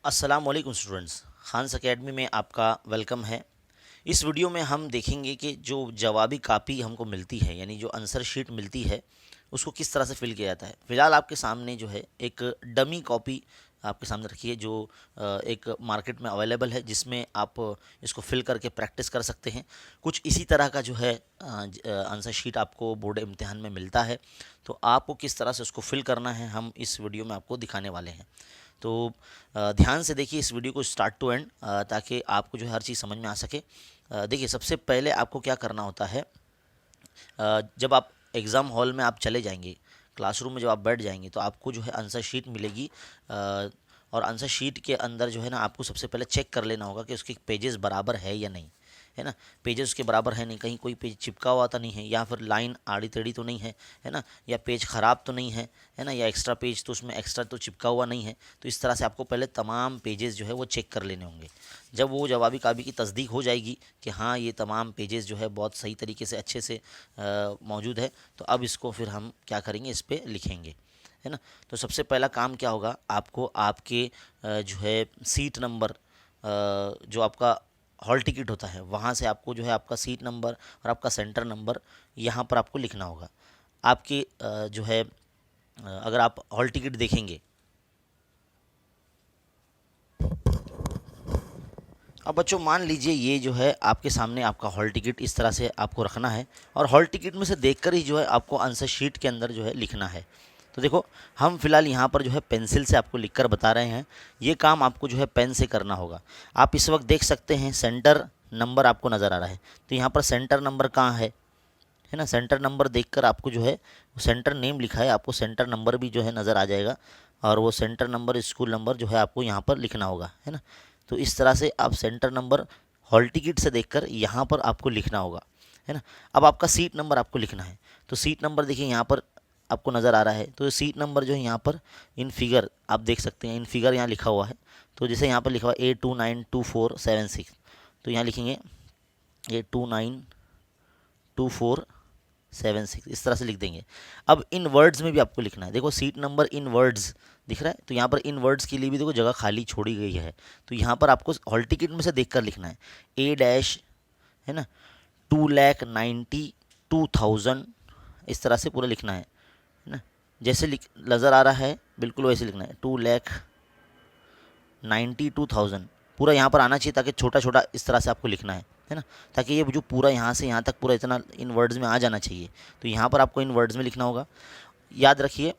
अस्सलाम वालेकुम students, Khans academy में आपका वेलकम है। इस वीडियो में हम देखेंगे कि जो जवाबी कापी हमको मिलती है यानी जो आंसर शीट मिलती है उसको किस तरह से फिल किया जाता है। फ़िलहाल आपके सामने जो है एक डमी कॉपी आपके सामने रखी है जो एक मार्केट में अवेलेबल है, जिसमें आप इसको फिल करके प्रैक्टिस कर सकते हैं। कुछ इसी तरह का जो है आंसर शीट आपको बोर्ड इम्तिहान में मिलता है, तो आपको किस तरह से उसको फिल करना है हम इस वीडियो में आपको दिखाने वाले हैं। तो ध्यान से देखिए इस वीडियो को स्टार्ट टू एंड, ताकि आपको जो है हर चीज़ समझ में आ सके। देखिए, सबसे पहले आपको क्या करना होता है, जब आप एग्ज़ाम हॉल में आप चले जाएंगे, क्लासरूम में जब आप बैठ जाएंगे तो आपको जो है आंसर शीट मिलेगी। और आंसर शीट के अंदर जो है ना, आपको सबसे पहले चेक कर लेना होगा कि उसके पेजेस बराबर है या नहीं, है ना। पेजेस उसके बराबर है नहीं, कहीं कोई पेज चिपका हुआ तो नहीं है, या फिर लाइन आड़ी टेढ़ी तो नहीं है, है ना, या पेज ख़राब तो नहीं है ना, या एक्स्ट्रा पेज तो उसमें एक्स्ट्रा तो चिपका हुआ नहीं है। तो इस तरह से आपको पहले तमाम पेजेस जो है वो चेक कर लेने होंगे। जब वो जवाबी कापी की तस्दीक हो जाएगी कि हाँ ये तमाम पेजेस जो है बहुत सही तरीके से अच्छे से मौजूद है, तो अब इसको फिर हम क्या करेंगे, इस पर लिखेंगे, है ना। तो सबसे पहला काम क्या होगा, आपको आपके जो है सीट नंबर, जो आपका हॉल टिकट होता है वहाँ से आपको जो है आपका सीट नंबर और आपका सेंटर नंबर यहाँ पर आपको लिखना होगा। आपकी जो है अगर आप हॉल टिकट देखेंगे, अब बच्चों मान लीजिए ये जो है आपके सामने आपका हॉल टिकट इस तरह से आपको रखना है, और हॉल टिकट में से देखकर ही जो है आपको आंसर शीट के अंदर जो है लिखना है। तो देखो, हम फिलहाल यहाँ पर जो है पेंसिल से आपको लिखकर बता रहे हैं, ये काम आपको जो है पेन से करना होगा। आप इस वक्त देख सकते हैं सेंटर नंबर आपको नज़र आ रहा है, तो यहाँ पर सेंटर नंबर कहाँ है ना। सेंटर नंबर देखकर आपको जो है सेंटर नेम लिखा है, आपको सेंटर नंबर भी जो है नज़र आ जाएगा, और वो सेंटर नंबर स्कूल नंबर जो है आपको यहाँ पर लिखना होगा, है ना। तो इस तरह से आप सेंटर नंबर हॉल टिकट से देखकर यहाँ पर आपको लिखना होगा, है ना। अब आपका सीट नंबर आपको लिखना है, तो सीट नंबर देखिए यहाँ पर आपको नज़र आ रहा है, तो सीट नंबर जो है यहाँ पर इन फिगर आप देख सकते हैं, इन फिगर यहाँ लिखा हुआ है। तो जैसे यहाँ पर लिखा हुआ A292476, तो यहाँ लिखेंगे A292476, इस तरह से लिख देंगे। अब इन वर्ड्स में भी आपको लिखना है, देखो सीट नंबर इन वर्ड्स दिख रहा है, तो यहाँ पर इन वर्ड्स के लिए भी देखो जगह खाली छोड़ी गई है, तो यहाँ पर आपको हॉल टिकट में से देखकर लिखना है A डैश, है ना, 2,92,000, इस तरह से पूरा लिखना है ना। जैसे नज़र आ रहा है बिल्कुल वैसे लिखना है, 2,92,000 पूरा यहाँ पर आना चाहिए, ताकि छोटा छोटा इस तरह से आपको लिखना है ना, ताकि ये जो पूरा यहाँ से यहाँ तक पूरा इतना इन वर्ड्स में आ जाना चाहिए। तो यहाँ पर आपको इन वर्ड्स में लिखना होगा। याद रखिए,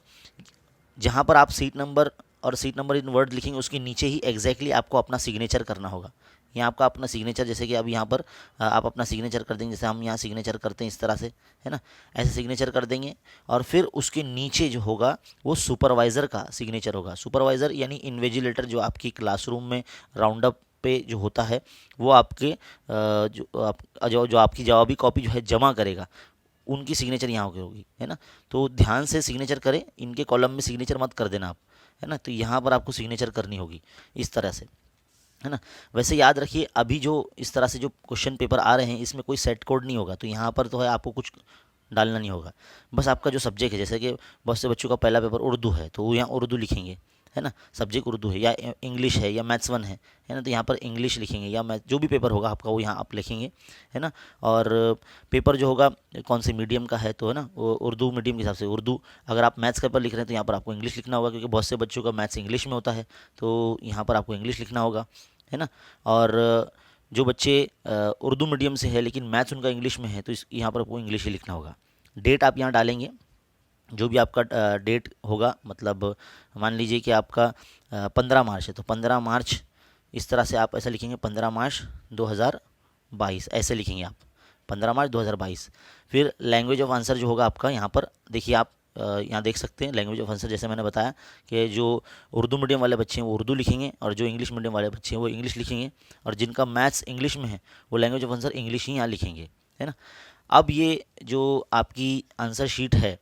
जहाँ पर आप सीट नंबर और सीट नंबर इन वर्ड लिखेंगे उसके नीचे ही एग्जैक्टली आपको अपना सिग्नेचर करना होगा। यहाँ आपका अपना सिग्नेचर, जैसे कि अब यहाँ पर आप अपना सिग्नेचर कर देंगे, जैसे हम यहाँ सिग्नेचर करते हैं इस तरह से, है ना, ऐसे सिग्नेचर कर देंगे। और फिर उसके नीचे जो होगा वो सुपरवाइज़र का सिग्नेचर होगा। सुपरवाइज़र यानी इन्विजिलेटर, जो आपकी क्लासरूम में राउंड अप पे जो होता है, वो आपके जो आपकी जवाबी कॉपी जो है जमा करेगा, उनकी सिग्नेचर यहाँ होगी, है ना। तो ध्यान से सिग्नेचर करें, इनके कॉलम में सिग्नेचर मत कर देना आप, है ना। तो यहाँ पर आपको सिग्नेचर करनी होगी इस तरह से, है ना। वैसे याद रखिए, अभी जो इस तरह से जो क्वेश्चन पेपर आ रहे हैं इसमें कोई सेट कोड नहीं होगा, तो यहाँ पर तो है आपको कुछ डालना नहीं होगा। बस आपका जो सब्जेक्ट है, जैसे कि बहुत से बच्चों का पहला पेपर उर्दू है, तो वो यहाँ उर्दू लिखेंगे, है ना। सब्जेक्ट उर्दू है या इंग्लिश है या मैथ्स वन है ना, तो यहाँ पर इंग्लिश लिखेंगे, या मैथ जो भी पेपर होगा आपका वो यहाँ आप लिखेंगे, है ना। और पेपर जो होगा कौन से मीडियम का है, तो है ना, वो उर्दू मीडियम के हिसाब से उर्दू। अगर आप मैथ्स का पेपर लिख रहे हैं तो यहाँ पर आपको इंग्लिश लिखना होगा, क्योंकि बहुत से बच्चों का मैथ्स इंग्लिश में होता है, तो यहाँ पर आपको इंग्लिश लिखना होगा, है ना। और जो बच्चे उर्दू मीडियम से है लेकिन मैथ्स उनका इंग्लिश में है, तो यहाँ पर आपको इंग्लिश ही लिखना होगा। डेट आप यहाँ डालेंगे, जो भी आपका डेट होगा, मतलब मान लीजिए कि आपका 15 मार्च है, तो 15 मार्च इस तरह से आप ऐसा लिखेंगे, 15 मार्च 2022 ऐसे लिखेंगे आप, 15 मार्च 2022। फिर लैंग्वेज ऑफ आंसर जो होगा आपका, यहाँ पर देखिए आप यहाँ देख सकते हैं लैंग्वेज ऑफ आंसर, जैसे मैंने बताया कि जो उर्दू मीडियम वाले बच्चे हैं वो उर्दू लिखेंगे, और जो इंग्लिश मीडियम वाले बच्चे हैं वो इंग्लिश लिखेंगे, और जिनका मैथ्स इंग्लिश में है वो लैंग्वेज ऑफ आंसर इंग्लिश ही यहाँ लिखेंगे, है ना। अब ये जो आपकी आंसर शीट है,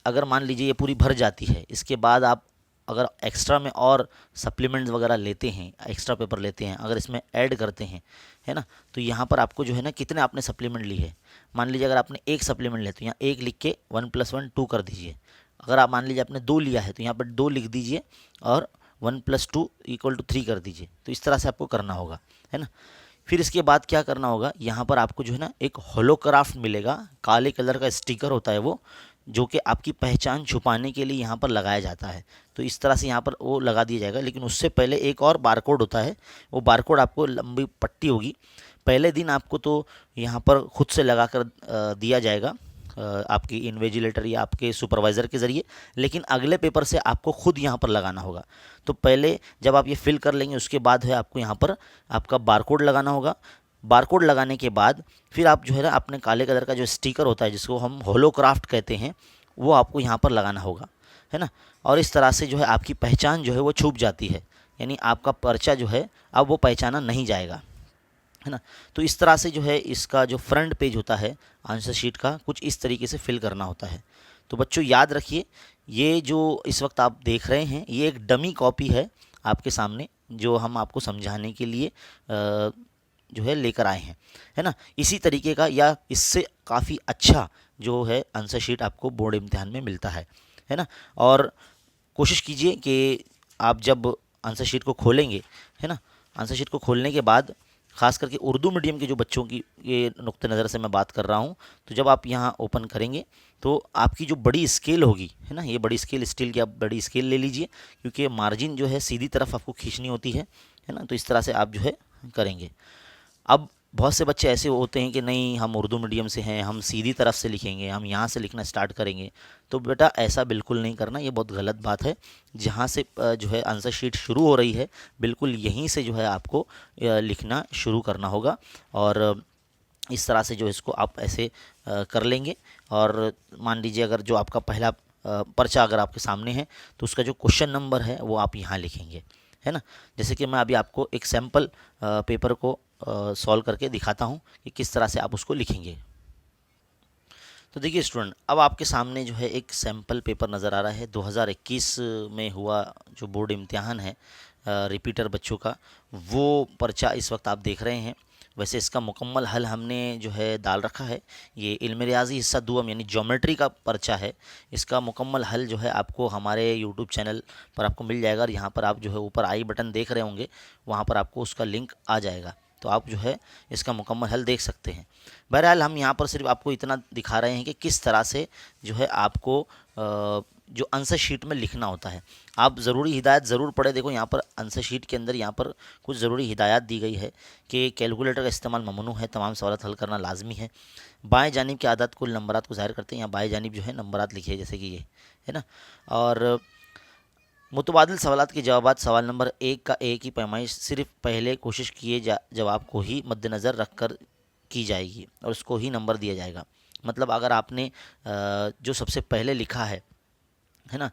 अगर मान लीजिए ये पूरी भर जाती है, इसके बाद आप अगर एक्स्ट्रा में और सप्लीमेंट्स वगैरह लेते हैं, एक्स्ट्रा पेपर लेते हैं, अगर इसमें ऐड करते हैं, है ना, तो यहाँ पर आपको जो है ना कितने आपने सप्लीमेंट ली है, मान लीजिए अगर आपने एक सप्लीमेंट लिया तो यहाँ एक लिख के 1 + 1 2 कर दीजिए। अगर आप मान लीजिए आपने 2 लिया है तो यहाँ पर 2 लिख दीजिए, और 1+2 = 3 कर दीजिए। तो इस तरह से आपको करना होगा, है ना। फिर इसके बाद क्या करना होगा, यहाँ पर आपको जो है ना एक होलोक्राफ्ट मिलेगा, काले कलर का स्टिकर होता है वो, जो कि आपकी पहचान छुपाने के लिए यहाँ पर लगाया जाता है। तो इस तरह से यहाँ पर वो लगा दिया जाएगा। लेकिन उससे पहले एक और बारकोड होता है, वो बारकोड आपको लंबी पट्टी होगी, पहले दिन आपको तो यहाँ पर खुद से लगा कर दिया जाएगा आपकी इन्विजिलेटर या आपके सुपरवाइज़र के ज़रिए, लेकिन अगले पेपर से आपको खुद यहाँ पर लगाना होगा। तो पहले जब आप ये फिल कर लेंगे उसके बाद है आपको यहाँ पर आपका बारकोड लगाना होगा। बारकोड लगाने के बाद फिर आप जो है ना अपने काले कलर का जो स्टिकर होता है जिसको हम होलोक्राफ्ट कहते हैं, वो आपको यहाँ पर लगाना होगा, है ना। और इस तरह से जो है आपकी पहचान जो है वो छुप जाती है, यानी आपका पर्चा जो है अब वो पहचाना नहीं जाएगा, है ना। तो इस तरह से जो है इसका जो फ्रंट पेज होता है आंसर शीट का, कुछ इस तरीके से फिल करना होता है। तो बच्चों याद रखिए, ये जो इस वक्त आप देख रहे हैं ये एक डमी कॉपी है आपके सामने, जो हम आपको समझाने के लिए जो है लेकर आए हैं, है ना। इसी तरीके का या इससे काफ़ी अच्छा जो है आंसर शीट आपको बोर्ड इम्तिहान में मिलता है ना। और कोशिश कीजिए कि आप जब आंसर शीट को खोलेंगे, है ना, आंसर शीट को खोलने के बाद ख़ास करके उर्दू मीडियम के जो बच्चों की ये नुक्ते नज़र से मैं बात कर रहा हूँ, तो जब आप यहाँ ओपन करेंगे तो आपकी जो बड़ी स्केल होगी, है ना, ये बड़ी स्केल, स्टील की आप बड़ी स्केल ले लीजिए, क्योंकि मार्जिन जो है सीधी तरफ आपको खींचनी होती है ना। तो इस तरह से आप जो है करेंगे। अब बहुत से बच्चे ऐसे होते हैं कि नहीं हम उर्दू मीडियम से हैं, हम सीधी तरफ से लिखेंगे, हम यहाँ से लिखना स्टार्ट करेंगे। तो बेटा ऐसा बिल्कुल नहीं करना, ये बहुत गलत बात है। जहाँ से जो है आंसर शीट शुरू हो रही है बिल्कुल यहीं से जो है आपको लिखना शुरू करना होगा। और इस तरह से जो इसको आप ऐसे कर लेंगे। और मान लीजिए अगर जो आपका पहला पर्चा अगर आपके सामने है तो उसका जो क्वेश्चन नंबर है वो आप यहाँ लिखेंगे, है ना। जैसे कि मैं अभी आपको एक सैम्पल पेपर को सॉल्व करके दिखाता हूँ कि किस तरह से आप उसको लिखेंगे। तो देखिए स्टूडेंट, अब आपके सामने जो है एक सैम्पल पेपर नज़र आ रहा है 2021 में हुआ जो बोर्ड इम्तिहान है रिपीटर बच्चों का, वो पर्चा इस वक्त आप देख रहे हैं। वैसे इसका मुकम्मल हल हमने जो है डाल रखा है, ये इल्म रियाजी हिस्सा दुअम यानी ज्योमेट्री का पर्चा है। इसका मुकम्मल हल जो है आपको हमारे यूट्यूब चैनल पर आपको मिल जाएगा, और यहाँ पर आप जो है ऊपर आई बटन देख रहे होंगे, वहाँ पर आपको उसका लिंक आ जाएगा, तो आप जो है इसका मुकम्मल हल देख सकते हैं। बहरहाल हम यहाँ पर सिर्फ आपको इतना दिखा रहे हैं कि किस तरह से जो है आपको जो आंसर शीट में लिखना होता है। आप ज़रूरी हिदायत ज़रूर पढ़े। देखो यहाँ पर आंसर शीट के अंदर यहाँ पर कुछ ज़रूरी हिदायत दी गई है कि कैलकुलेटर का इस्तेमाल ममनू है, तमाम सवालात हल करना लाजमी है, बाएं जानिब की आदत कुल नंबरात को ज़ाहिर करते हैं, यहाँ बाएं जानिब जो है नंबरात लिखिए जैसे कि ये, है ना। और मुतबादिल सवालात के जवाबात सवाल नंबर 1 का एक ही पैमाइश सिर्फ पहले कोशिश किए जवाब को ही मद्देनज़र रख कर की जाएगी और उसको ही नंबर दिया जाएगा। मतलब अगर आपने जो सबसे पहले लिखा है ना,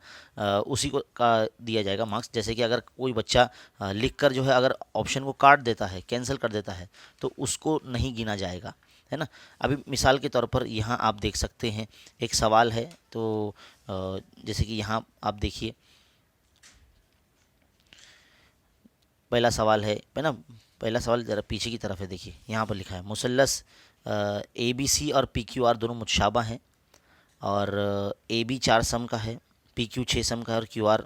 उसी को का दिया जाएगा मार्क्स। जैसे कि अगर कोई बच्चा लिख कर जो है अगर ऑप्शन को काट देता है, कैंसिल कर देता है, तो उसको नहीं गिना जाएगा, है ना। अभी मिसाल के तौर पर यहाँ आप देख सकते हैं एक सवाल है, तो जैसे कि यहाँ आप देखिए पहला सवाल है ना, पहला सवाल ज़रा पीछे की तरफ है, देखिए यहाँ पर लिखा है मुसल्लस ABC और PQR दोनों मुतशाबा हैं, और AB 4 सम का है, PQ 6 सम का है और QR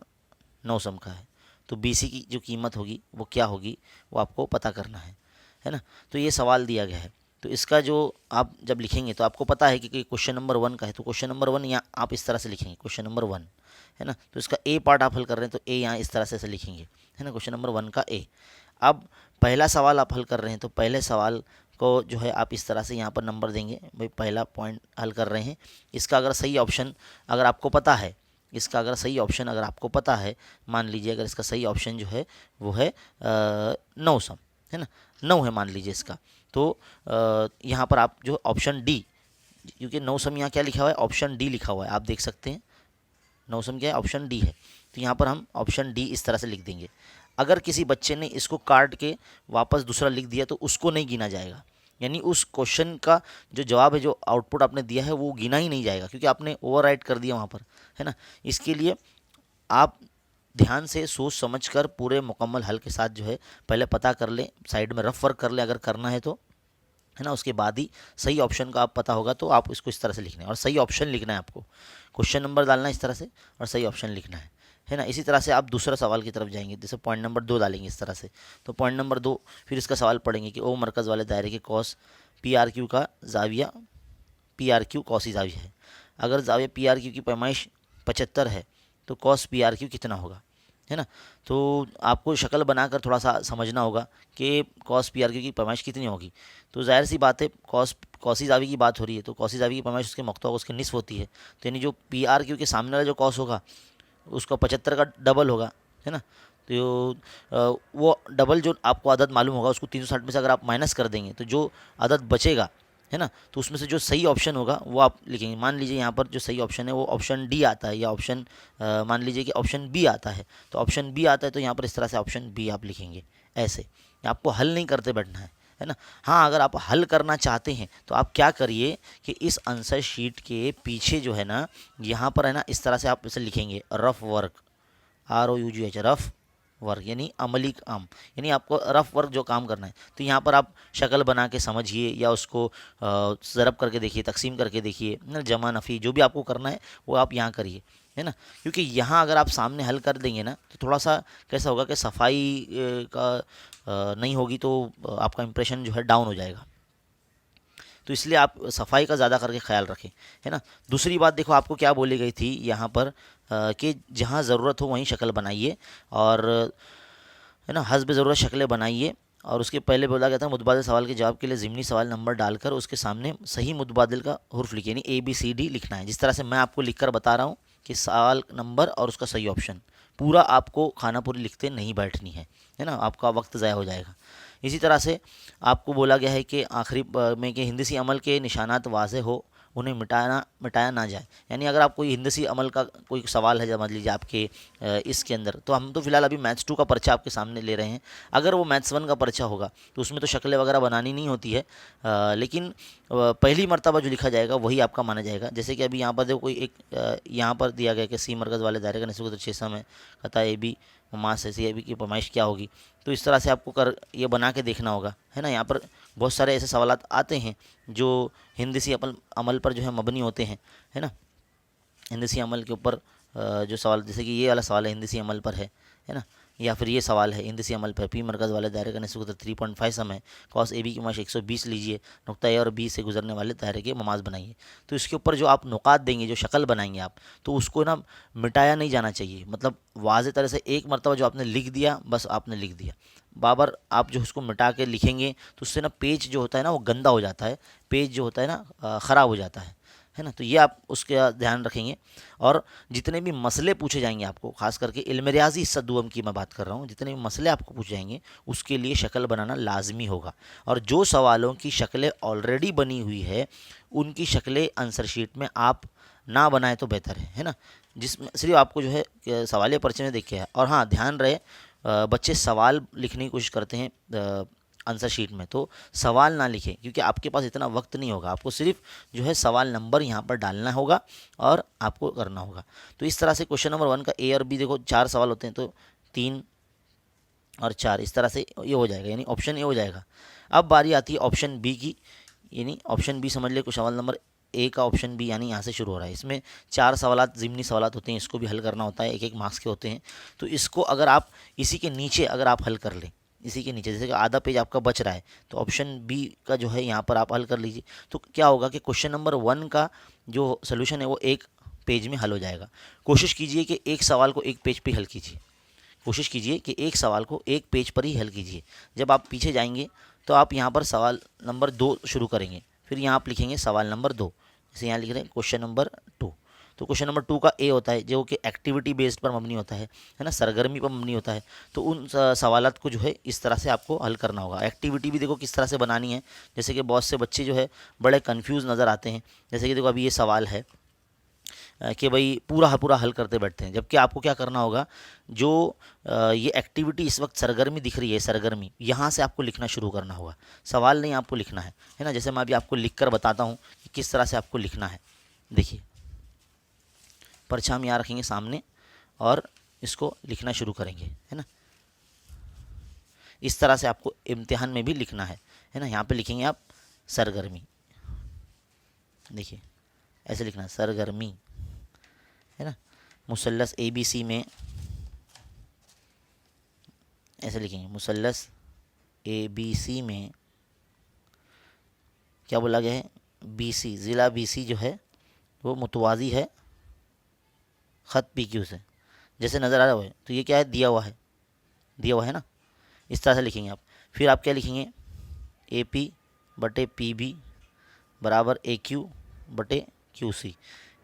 9 सम का है। तो BC की जो कीमत होगी वो क्या होगी वो आपको पता करना है ना। तो ये सवाल दिया गया है, तो इसका जो आप जब लिखेंगे तो आपको पता है कि क्वेश्चन नंबर 1 का है, तो क्वेश्चन नंबर 1 यहाँ आप इस तरह से लिखेंगे, क्वेश्चन नंबर 1, है ना। तो इसका A पार्ट आप हल कर रहे हैं तो A यहाँ इस तरह से लिखेंगे, है ना, क्वेश्चन नंबर 1 का A। अब पहला सवाल आप हल कर रहे हैं तो पहले सवाल को जो है आप इस तरह से यहाँ पर नंबर देंगे, भाई पहला पॉइंट हल कर रहे हैं, इसका अगर सही ऑप्शन अगर आपको पता है, इसका अगर सही ऑप्शन अगर आपको पता है, मान लीजिए अगर इसका सही ऑप्शन जो है वो है 9 सम, है ना, 9 है मान लीजिए इसका, तो यहाँ पर आप जो ऑप्शन डी, क्योंकि 9 सम यहाँ क्या लिखा हुआ है, ऑप्शन डी लिखा हुआ है, आप देख सकते हैं 9 सम क्या है, ऑप्शन डी है। तो यहाँ पर हम ऑप्शन डी इस तरह से लिख देंगे। अगर किसी बच्चे ने इसको काट के वापस दूसरा लिख दिया तो उसको नहीं गिना जाएगा, यानी उस क्वेश्चन का जो जवाब है, जो आउटपुट आपने दिया है वो गिना ही नहीं जाएगा, क्योंकि आपने ओवरराइट कर दिया वहाँ पर, है ना। इसके लिए आप ध्यान से सोच समझ कर पूरे मुकम्मल हल के साथ जो है पहले पता कर लें, साइड में रफ वर्क कर लें अगर करना है तो, है ना। उसके बाद ही सही ऑप्शन का आप पता होगा तो आप इसको इस तरह से लिखना है और सही ऑप्शन लिखना है, आपको क्वेश्चन नंबर डालना है इस तरह से और सही ऑप्शन लिखना है है ना। इसी तरह से आप दूसरा सवाल की तरफ जाएंगे, जैसे पॉइंट नंबर 2 डालेंगे इस तरह से, तो पॉइंट नंबर 2 फिर इसका सवाल पढ़ेंगे कि ओ मरकज़ वाले दायरे के कॉस पी आर क्यू का जाविया पी आर क्यू कॉसी जाविया है। अगर जाविया पी आर क्यू की पैमाइश 75 है तो कॉस पी आर क्यू कितना होगा, है ना। तो आपको शक्ल बनाकर थोड़ा सा समझना होगा कि कॉस पी आर क्यू की पैमाइश कितनी होगी। तो जाहिर सी बात है कॉसी जावी की बात हो रही है, तो कॉसी जावी की पैमाइश उसके मक्ता होगा, उसके निस्फ होती है। तो यानी जो पी आर क्यू के सामने वाला जो कॉस होगा उसका 75 का डबल होगा, है ना। तो वो डबल जो आपको आदत मालूम होगा उसको 360 में से अगर आप माइनस कर देंगे तो जो आदत बचेगा, है ना, तो उसमें से जो सही ऑप्शन होगा वो आप लिखेंगे। मान लीजिए यहाँ पर जो सही ऑप्शन है वो ऑप्शन डी आता है, या ऑप्शन मान लीजिए कि ऑप्शन बी आता है, तो ऑप्शन बी आता है तो यहाँ पर इस तरह से ऑप्शन बी आप लिखेंगे। ऐसे आपको हल नहीं करते बैठना है ना। हाँ, अगर आप हल करना चाहते हैं तो आप क्या करिए कि इस आंसर शीट के पीछे जो है ना, यहाँ पर है ना, इस तरह से आप इसे लिखेंगे rough work, ROUGH, rough work यानी अमली काम, यानी आपको रफ वर्क जो काम करना है। तो यहाँ पर आप शक्ल बना के समझिए या उसको ज़रब करके देखिए, तकसीम करके देखिए ना, जमा नफ़ी जो भी आपको करना है वो आप यहाँ करिए, है ना। क्योंकि यहाँ अगर आप सामने हल कर देंगे ना तो थोड़ा सा कैसा होगा कि सफाई नहीं होगी, तो आपका इंप्रेशन जो है डाउन हो जाएगा। तो इसलिए आप सफाई का ज़्यादा करके ख्याल रखें, है ना। दूसरी बात देखो आपको क्या बोली गई थी यहाँ पर कि जहाँ ज़रूरत हो वहीं शक्ल बनाइए, और है ना हस्ब ज़रूरत शक्लें बनाइए। और उसके पहले बोला गया था मुतबादिल सवाल के जवाब के लिए ज़िमनी सवाल नंबर डालकर उसके सामने सही मुतबादिल का हुर्फ लिखिए, यानी ABCD लिखना है। जिस तरह से मैं आपको लिख कर बता रहा हूँ कि सवाल नंबर और उसका सही ऑप्शन, पूरा आपको खाना पूरी लिखते नहीं बैठनी है ना, आपका वक्त ज़ाया हो जाएगा। इसी तरह से आपको बोला गया है कि आखिरी में कि हिंदसी अमल के निशानात वाज़े हो, उन्हें मिटाया ना जाए। यानी अगर आप कोई हिंदसी अमल का कोई सवाल है, समझ लीजिए आपके इसके अंदर, तो हम तो फिलहाल अभी मैथ्स 2 का पर्चा आपके सामने ले रहे हैं। अगर वो मैथ्स 1 का पर्चा होगा तो उसमें तो शक्लें वगैरह बनानी नहीं होती है, लेकिन पहली मर्तबा जो लिखा जाएगा वही आपका माना जाएगा। जैसे कि अभी यहाँ पर देखो कोई एक यहाँ पर दिया गया कि सी मरकज़ वाले दायरे का निस्बत 6 में कता AB मास ऐसी AB की पैमाइश क्या होगी। तो इस तरह से आपको ये बना के देखना होगा, है ना। यहाँ पर बहुत सारे ऐसे सवालात आते हैं जो हिंदसी अमल पर जो है मबनी होते हैं, है ना। हिंदसी अमल के ऊपर जो सवाल, जैसे कि ये वाला सवाल है हिंदसी अमल पर है ना, या फिर ये सवाल है हिंदसी अमल पर, पी मरकज़ वाले दायरे का निस्बत 3.5 समय कॉस AB की माश 120 लीजिए, नुक्ता A और B से गुजरने वाले दायरे के ममाज बनाइए। तो इसके ऊपर जो आप नुकात देंगे, जो शक्ल बनाएंगे आप, तो उसको ना मिटाया नहीं जाना चाहिए। मतलब वाज़े तरह से एक मरतबा जो आपने लिख दिया बस आपने लिख दिया, बाबर आप जो उसको मिटा के लिखेंगे तो उससे ना पेज जो होता है ना वो गंदा हो जाता है, पेज जो होता है ना ख़राब हो जाता है ना। तो ये आप उसका ध्यान रखेंगे। और जितने भी मसले पूछे जाएंगे आपको, खास करके इल्म रियाजी हिस्सा दुअम की मैं बात कर रहा हूँ, जितने भी मसले आपको पूछे जाएंगे उसके लिए शक्ल बनाना लाजमी होगा। और जो सवालों की शक्लें ऑलरेडी बनी हुई है उनकी शक्लें आंसर शीट में आप ना बनाएं तो बेहतर है ना। जिसमें सिर्फ आपको जो है सवालिया पर्चे में देखे है। और हाँ, ध्यान रहे बच्चे सवाल लिखने की कोशिश करते हैं आंसर शीट में, तो सवाल ना लिखें क्योंकि आपके पास इतना वक्त नहीं होगा। आपको सिर्फ जो है सवाल नंबर यहाँ पर डालना होगा और आपको करना होगा। तो इस तरह से क्वेश्चन नंबर 1 का A और B देखो 4 सवाल होते हैं, तो 3 और 4 इस तरह से ये हो जाएगा, यानी ऑप्शन ए हो जाएगा। अब बारी आती है ऑप्शन बी की, यानी ऑप्शन बी समझ ले, कुछ सवाल नंबर ए का ऑप्शन बी यानी यहाँ से शुरू हो रहा है। इसमें 4 सवालात ज़िमनी सवालात होते हैं, इसको भी हल करना होता है, 1-1 मार्क्स के होते हैं। तो इसको अगर आप इसी के नीचे अगर आप हल कर लें, इसी के नीचे जैसे कि आधा पेज आपका बच रहा है तो ऑप्शन बी का जो है यहाँ पर आप हल कर लीजिए। तो क्या होगा कि क्वेश्चन नंबर 1 का जो सोल्यूशन है वो एक पेज में हल हो जाएगा। कोशिश कीजिए कि एक सवाल को एक पेज पे हल कीजिए, कोशिश कीजिए कि एक सवाल को एक पेज पर ही हल कीजिए। जब आप पीछे जाएंगे तो आप यहाँ पर सवाल नंबर 2 शुरू करेंगे, फिर यहाँ आप लिखेंगे सवाल नंबर 2, जैसे यहाँ लिख रहे हैं क्वेश्चन नंबर 2। तो क्वेश्चन नंबर 2 का ए होता है जो कि एक्टिविटी बेस्ड पर मबनी होता है ना, सरगर्मी पर मबनी होता है। तो उन सवालात को जो है इस तरह से आपको हल करना होगा। एक्टिविटी भी देखो किस तरह से बनानी है, जैसे कि बहुत से बच्चे जो है बड़े कन्फ्यूज़ नज़र आते हैं। जैसे कि देखो अभी ये सवाल है कि भाई पूरा हल करते बैठते हैं, जबकि आपको क्या करना होगा, जो ये एक्टिविटी इस वक्त सरगर्मी दिख रही है, सरगर्मी यहाँ से आपको लिखना शुरू करना होगा, सवाल नहीं आपको लिखना है ना। जैसे मैं अभी आपको लिख कर बताता हूँ कि किस तरह से आपको लिखना है। देखिए पर्चा हम यहाँ रखेंगे सामने और इसको लिखना शुरू करेंगे, है ना। इस तरह से आपको इम्तिहान में भी लिखना है ना। यहाँ पे लिखेंगे आप सरगर्मी, देखिए ऐसे लिखना है सरगर्मी, है ना। मुसल्लस ABC में ऐसे लिखेंगे मुसल्लस ABC में क्या बोला गया है, BC ज़िला BC जो है वो मुतवाज़ी है ख़त PQ से, जैसे नज़र आ रहा है। तो ये क्या है, दिया हुआ है ना, इस तरह से लिखेंगे आप। फिर आप क्या लिखेंगे, AP बटे PB बराबर AQ बटे QC।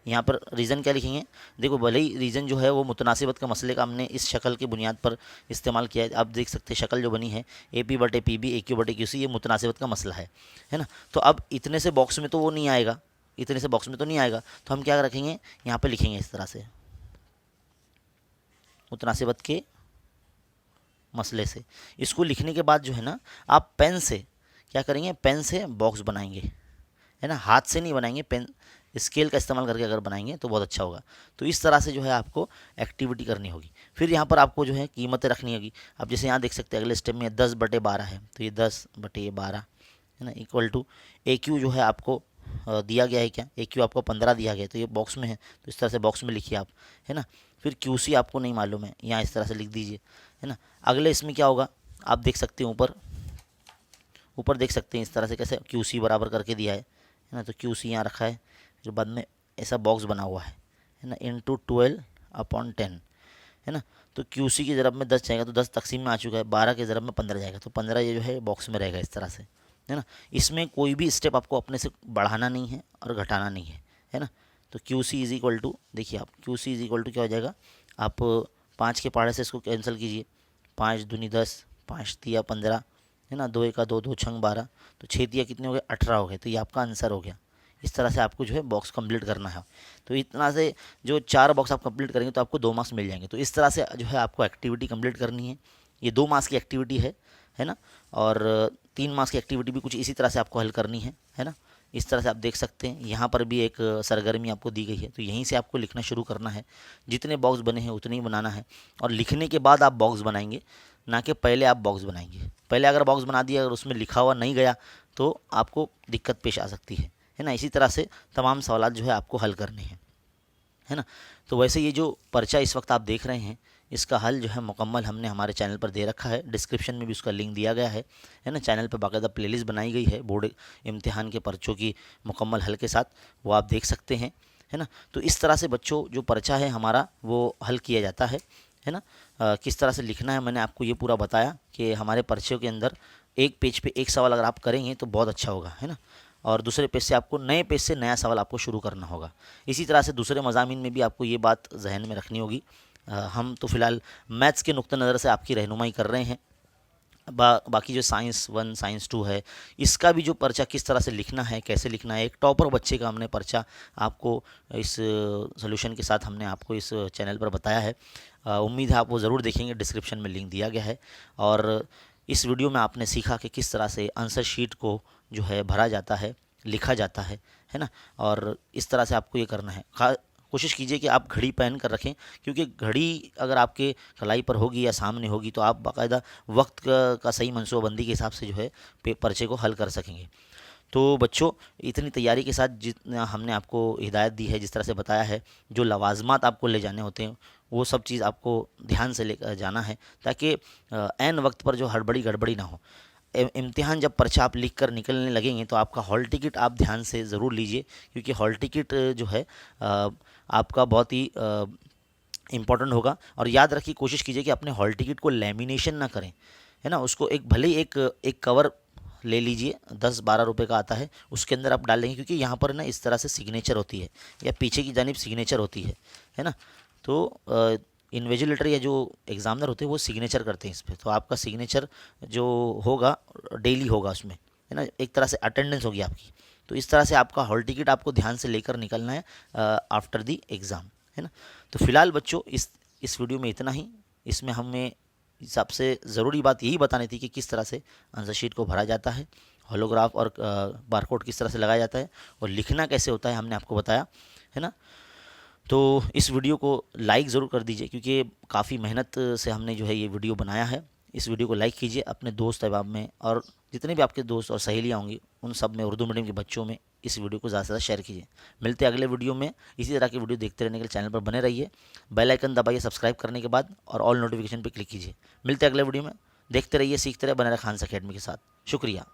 यहाँ पर रीज़न क्या लिखेंगे, देखो भले ही रीज़न जो है वो मुतनासिबत का मसले का हमने इस शक्ल की बुनियाद पर इस्तेमाल किया है। आप देख सकते हैं शक्ल जो बनी है AP बटे PB AQ बटे QC, ये मुतनासिबत का मसला है ना। तो अब इतने से बॉक्स में तो वो नहीं आएगा, तो हम क्या रखेंगे, यहाँ पर लिखेंगे इस तरह से मुतनासिबत के मसले से। इसको लिखने के बाद जो है ना, आप पेन से क्या करेंगे, पेन से बॉक्स बनाएंगे, है ना, हाथ से नहीं बनाएंगे, पेन स्केल का इस्तेमाल करके अगर बनाएंगे तो बहुत अच्छा होगा। तो इस तरह से जो है आपको एक्टिविटी करनी होगी। फिर यहाँ पर आपको जो है कीमतें रखनी होगी। अब जैसे यहाँ देख सकते हैं अगले स्टेप में 10/12 है, तो ये 10/12 है ना, इक्वल टू AQ जो है आपको दिया गया है, क्या AQ आपको 15 दिया गया है, तो ये बॉक्स में है, तो इस तरह से बॉक्स में लिखिए आप, है ना। फिर QC आपको नहीं मालूम है, यहाँ इस तरह से लिख दीजिए, है ना। अगले इसमें क्या होगा, आप देख सकते हैं ऊपर देख सकते हैं इस तरह से कैसे QC बराबर करके दिया है ना। तो QC यहाँ रखा है, जो बाद में ऐसा बॉक्स बना हुआ है ना, इंटू 12/10 है ना। तो QC की ज़रब में 10 जाएगा, तो 10 तकसीम में आ चुका है, 12 के ज़रब में 15 जाएगा, तो 15 ये जो है बॉक्स में रहेगा इस तरह से, है ना। इसमें कोई भी स्टेप आपको अपने से बढ़ाना नहीं है और घटाना नहीं है ना। तो QC इज इक्वल टू, देखिए आप QC इज इक्वल टू क्या हो जाएगा, आप 5 के पहाड़े से इसको कैंसिल कीजिए, 5 दूनी 10, 5 तिया 15, है ना, 2 एका 2, 2 छंग 12, तो 6 तिया कितने हो गए, 18 हो गए। तो ये आपका आंसर हो गया। इस तरह से आपको जो है बॉक्स कंप्लीट करना है। तो इतना से जो 4 बॉक्स आप कंप्लीट करेंगे तो आपको 2 मार्क्स मिल जाएंगे। तो इस तरह से जो है आपको एक्टिविटी कंप्लीट करनी है। ये 2 मार्क्स की एक्टिविटी है ना, और 3 मार्क्स की एक्टिविटी भी कुछ इसी तरह से आपको हल करनी है ना। इस तरह से आप देख सकते हैं यहाँ पर भी एक सरगर्मी आपको दी गई है, तो यहीं से आपको लिखना शुरू करना है। जितने बॉक्स बने हैं उतने ही बनाना है, और लिखने के बाद आप बॉक्स बनाएंगे, ना कि पहले आप बॉक्स बनाएंगे। पहले अगर बॉक्स बना दिया, अगर उसमें लिखा हुआ नहीं गया तो आपको दिक्कत पेश आ सकती है ना। इसी तरह से तमाम सवालात जो है आपको हल करने हैं, है ना। तो वैसे ये जो पर्चा इस वक्त आप देख रहे हैं, इसका हल जो है मुकम्मल हमने हमारे चैनल पर दे रखा है, डिस्क्रिप्शन में भी उसका लिंक दिया गया है ना। चैनल पर बाकायदा प्लेलिस्ट बनाई गई है बोर्ड इम्तिहान के पर्चों की मुकम्मल हल के साथ, वो आप देख सकते हैं, है ना। तो इस तरह से बच्चों जो पर्चा है हमारा वो हल किया जाता है ना। किस तरह से लिखना है मैंने आपको ये पूरा बताया कि हमारे पर्चों के अंदर एक पेज पे एक सवाल अगर आप करेंगे तो बहुत अच्छा होगा, है ना। और दूसरे पेज से आपको नए पेज से नया सवाल आपको शुरू करना होगा। इसी तरह से दूसरे मज़ामीन में भी आपको ये बात जहन में रखनी होगी। हम तो फ़िलहाल मैथ्स के नुक्ते नज़र से आपकी रहनुमाई कर रहे हैं। बाकी जो साइंस 1 साइंस 2 है, इसका भी जो पर्चा किस तरह से लिखना है, कैसे लिखना है, एक टॉपर बच्चे का हमने पर्चा आपको इस सोल्यूशन के साथ हमने आपको इस चैनल पर बताया है। उम्मीद है आप वो ज़रूर देखेंगे, डिस्क्रिप्शन में लिंक दिया गया है। और इस वीडियो में आपने सीखा कि किस तरह से आंसर शीट को जो है भरा जाता है, लिखा जाता है ना। और इस तरह से आपको ये करना है। कोशिश कीजिए कि आप घड़ी पहन कर रखें, क्योंकि घड़ी अगर आपके कलाई पर होगी या सामने होगी तो आप बाकायदा वक्त का सही मनसूबाबंदी के हिसाब से जो है पर्चे को हल कर सकेंगे। तो बच्चों, इतनी तैयारी के साथ जितना हमने आपको हिदायत दी है, जिस तरह से बताया है, जो लवाजमात आपको ले जाने होते हैं वो सब चीज़ आपको ध्यान से लेकर जाना है, ताकि ऐन वक्त पर जो हड़बड़ी गड़बड़ी ना हो। इम्तिहान जब पर्चा आप लिख कर निकलने लगेंगे तो आपका हॉल टिकट आप ध्यान से ज़रूर लीजिए, क्योंकि हॉल टिकट जो है आपका बहुत ही इम्पॉर्टेंट होगा। और याद रखिए, कोशिश कीजिए कि अपने हॉल टिकट को लेमिनेशन ना करें, है ना। उसको एक भले ही एक कवर ले लीजिए, 10-12 रुपए का आता है, उसके अंदर आप डाल देंगे, क्योंकि यहाँ पर ना इस तरह से सिग्नेचर होती है या पीछे की जानिब सिग्नेचर होती है ना। तो इन्विजिलेटर या जो एग्ज़ामिनर होते हैं वो सिग्नेचर करते हैं इस पर, तो आपका सिग्नेचर जो होगा डेली होगा उसमें, है ना, एक तरह से अटेंडेंस होगी आपकी। तो इस तरह से आपका हॉल टिकट आपको ध्यान से लेकर निकलना है आफ्टर दी एग्ज़ाम, है ना। तो फ़िलहाल बच्चों इस वीडियो में इतना ही। इसमें हमें सबसे ज़रूरी बात यही बतानी थी कि किस तरह से आंसर शीट को भरा जाता है, होलोग्राफ और बारकोड किस तरह से लगाया जाता है, और लिखना कैसे होता है हमने आपको बताया, है ना। तो इस वीडियो को लाइक ज़रूर कर दीजिए, क्योंकि काफ़ी मेहनत से हमने जो है ये वीडियो बनाया है। इस वीडियो को लाइक कीजिए, अपने दोस्त अहबाब में और जितने भी आपके दोस्त और सहेलियाँ होंगी उन सब में, उर्दू मीडियम के बच्चों में इस वीडियो को ज़्यादा से ज़्यादा शेयर कीजिए। मिलते हैं अगले वीडियो में। इसी तरह की वीडियो देखते रहने के लिए चैनल पर बने रहिए। बेल आइकन दबाइए सब्सक्राइब करने के बाद, और ऑल नोटिफिकेशन पर क्लिक कीजिए। मिलते हैं अगले वीडियो में। देखते रहिए, सीखते रहिए, बने रहे खान अकेडमी के साथ। शुक्रिया।